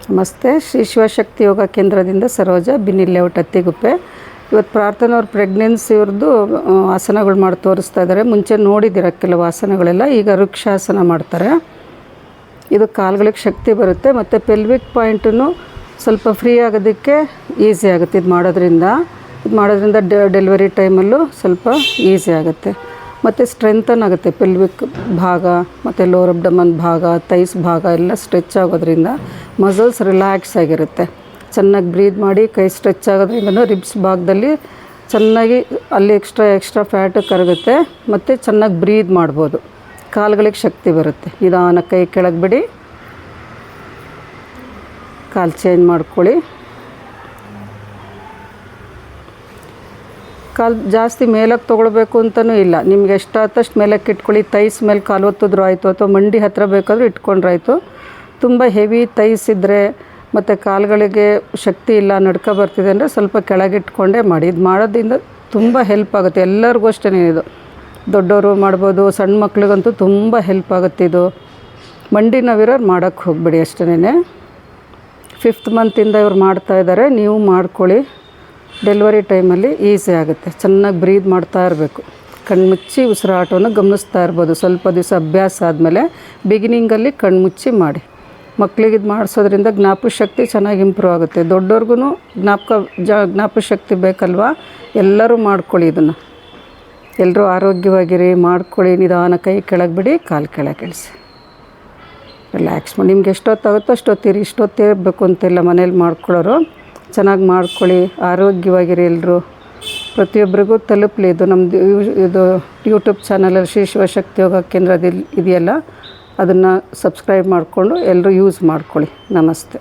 ನಮಸ್ತೆ. ಶ್ರೀ ಶಿವಶಕ್ತಿ ಯೋಗ ಕೇಂದ್ರದಿಂದ ಸರೋಜ, ಬಿನ್ನಿ ಲೇಔಟ್, ಅತ್ತಿಗುಪ್ಪೆ. ಇವತ್ತು ಪ್ರಾರ್ಥನೆ ಅವ್ರ ಪ್ರೆಗ್ನೆನ್ಸಿಯವ್ರದ್ದು ಆಸನಗಳು ಮಾಡಿ ತೋರಿಸ್ತಾ ಇದ್ದಾರೆ. ಮುಂಚೆ ನೋಡಿದ್ದೀರ ಕೆಲವು ಆಸನಗಳೆಲ್ಲ. ಈಗ ವೃಕ್ಷಾಸನ ಮಾಡ್ತಾರೆ. ಇದು ಕಾಲುಗಳಿಗೆ ಶಕ್ತಿ ಬರುತ್ತೆ ಮತ್ತು ಪೆಲ್ವಿಕ್ ಪಾಯಿಂಟನ್ನು ಸ್ವಲ್ಪ ಫ್ರೀ ಆಗೋದಕ್ಕೆ ಈಸಿ ಆಗುತ್ತೆ. ಇದು ಮಾಡೋದ್ರಿಂದ ಡೆಲಿವರಿ ಟೈಮಲ್ಲೂ ಸ್ವಲ್ಪ ಈಸಿ ಆಗುತ್ತೆ ಮತ್ತು ಸ್ಟ್ರೆಂಥನ್ ಆಗುತ್ತೆ. ಪೆಲ್ವಿಕ್ ಭಾಗ ಮತ್ತು ಲೋವರ್ ಅಬ್ಡಮನ್ ಭಾಗ, ಥೈಸ್ ಭಾಗ ಎಲ್ಲ ಸ್ಟ್ರೆಚ್ ಆಗೋದ್ರಿಂದ ಮಸಲ್ಸ್ ರಿಲ್ಯಾಕ್ಸ್ ಆಗಿರುತ್ತೆ. ಚೆನ್ನಾಗಿ ಬ್ರೀದ್ ಮಾಡಿ ಕೈ ಸ್ಟ್ರೆಚ್ ಆಗೋದ್ರಿಂದ ರಿಬ್ಸ್ ಭಾಗದಲ್ಲಿ ಚೆನ್ನಾಗಿ ಅಲ್ಲಿ ಎಕ್ಸ್ಟ್ರಾ ಫ್ಯಾಟು ಕರಗುತ್ತೆ ಮತ್ತು ಚೆನ್ನಾಗಿ ಬ್ರೀದ್ ಮಾಡ್ಬೋದು. ಕಾಲುಗಳಿಗೆ ಶಕ್ತಿ ಬರುತ್ತೆ. ನಿಧಾನ ಕೈ ಕೆಳಗೆ ಬಿಡಿ, ಕಾಲು ಚೇಂಜ್ ಮಾಡ್ಕೊಳ್ಳಿ. ಕಾಲು ಜಾಸ್ತಿ ಮೇಲಕ್ಕೆ ತೊಗೊಳ್ಬೇಕು ಅಂತಲೂ ಇಲ್ಲ. ನಿಮ್ಗೆ ಎಷ್ಟಾದಷ್ಟು ಮೇಲಕ್ಕೆ ಇಟ್ಕೊಳ್ಳಿ. ಥೈಸ್ ಮೇಲೆ ಕಾಲು ಒತ್ತಿದ್ರು ಆಯಿತು, ಅಥವಾ ಮಂಡಿ ಹತ್ತಿರ ಬೇಕಾದರೂ ಇಟ್ಕೊಂಡ್ರೆ ಆಯಿತು. ತುಂಬ ಹೆವಿ ಥೈಸ್ ಇದ್ದರೆ ಮತ್ತು ಕಾಲುಗಳಿಗೆ ಶಕ್ತಿ ಇಲ್ಲ, ನಡ್ಕ ಬರ್ತಿದೆ ಅಂದರೆ ಸ್ವಲ್ಪ ಕೆಳಗಿಟ್ಕೊಂಡೇ ಮಾಡಿ. ಇದು ಮಾಡೋದ್ರಿಂದ ತುಂಬ ಹೆಲ್ಪ್ ಆಗುತ್ತೆ. ಎಲ್ಲರಿಗೂ ಅಷ್ಟೇ ಇದು. ದೊಡ್ಡವರು ಮಾಡ್ಬೋದು, ಸಣ್ಣ ಮಕ್ಳಿಗಂತೂ ತುಂಬ ಹೆಲ್ಪ್ ಆಗುತ್ತೆ ಇದು. ಮಂಡಿ ನೋವಿರೋರು ಮಾಡೋಕ್ಕೆ ಹೋಗ್ಬೇಡಿ ಅಷ್ಟೇ. 5th ಮಂತಿಂದ ಇವ್ರು ಮಾಡ್ತಾಯಿದ್ದಾರೆ, ನೀವು ಮಾಡ್ಕೊಳ್ಳಿ. ಡೆಲಿವರಿ ಟೈಮಲ್ಲಿ ಈಸಿ ಆಗುತ್ತೆ. ಚೆನ್ನಾಗಿ ಬ್ರೀದ್ ಮಾಡ್ತಾ ಇರಬೇಕು. ಕಣ್ಮುಚ್ಚಿ ಉಸಿರಾಟವನ್ನು ಗಮನಿಸ್ತಾ ಇರ್ಬೋದು. ಸ್ವಲ್ಪ ದಿವಸ ಅಭ್ಯಾಸ ಆದಮೇಲೆ ಬಿಗಿನಿಂಗಲ್ಲಿ ಕಣ್ಮುಚ್ಚಿ ಮಾಡಿ. ಮಕ್ಕಳಿಗೆ ಇದು ಮಾಡಿಸೋದ್ರಿಂದ ಜ್ಞಾಪಕ ಶಕ್ತಿ ಚೆನ್ನಾಗಿ ಇಂಪ್ರೂವ್ ಆಗುತ್ತೆ. ದೊಡ್ಡವ್ರಿಗೂ ಜ್ಞಾಪಕ ಶಕ್ತಿ ಬೇಕಲ್ವಾ. ಎಲ್ಲರೂ ಮಾಡ್ಕೊಳ್ಳಿ ಇದನ್ನು. ಎಲ್ಲರೂ ಆರೋಗ್ಯವಾಗಿರಿ, ಮಾಡ್ಕೊಳ್ಳಿ. ನಿಧಾನ ಕೈ ಕೆಳಗೆ ಬಿಡಿ, ಕಾಲು ಕೆಳಗೆ ಇಳಿಸಿ, ರಿಲ್ಯಾಕ್ಸ್ ಮಾಡಿ. ನಿಮ್ಗೆ ಎಷ್ಟೊತ್ತಾಗುತ್ತೋ ಅಷ್ಟೊತ್ತಿರಿ. ಇಷ್ಟೊತ್ತಿರಬೇಕು ಅಂತೆಲ್ಲ ಮನೇಲಿ ಮಾಡ್ಕೊಳ್ಳೋರು. ಚೆನ್ನಾಗಿ ಮಾಡ್ಕೊಳ್ಳಿ, ಆರೋಗ್ಯವಾಗಿರಿ ಎಲ್ಲರೂ. ಪ್ರತಿಯೊಬ್ಬರಿಗೂ ತಲುಪಲಿ ಇದು. ನಮ್ಮದು ಇದು ಯೂಟ್ಯೂಬ್ ಚಾನಲಲ್ಲಿ ಶ್ರೀ ಶಿವಶಕ್ತಿ ಯೋಗ ಕೇಂದ್ರ ಇದೆಯಲ್ಲ, ಅದನ್ನು ಸಬ್ಸ್ಕ್ರೈಬ್ ಮಾಡಿಕೊಂಡು ಎಲ್ಲರೂ ಯೂಸ್ ಮಾಡ್ಕೊಳ್ಳಿ. ನಮಸ್ತೆ.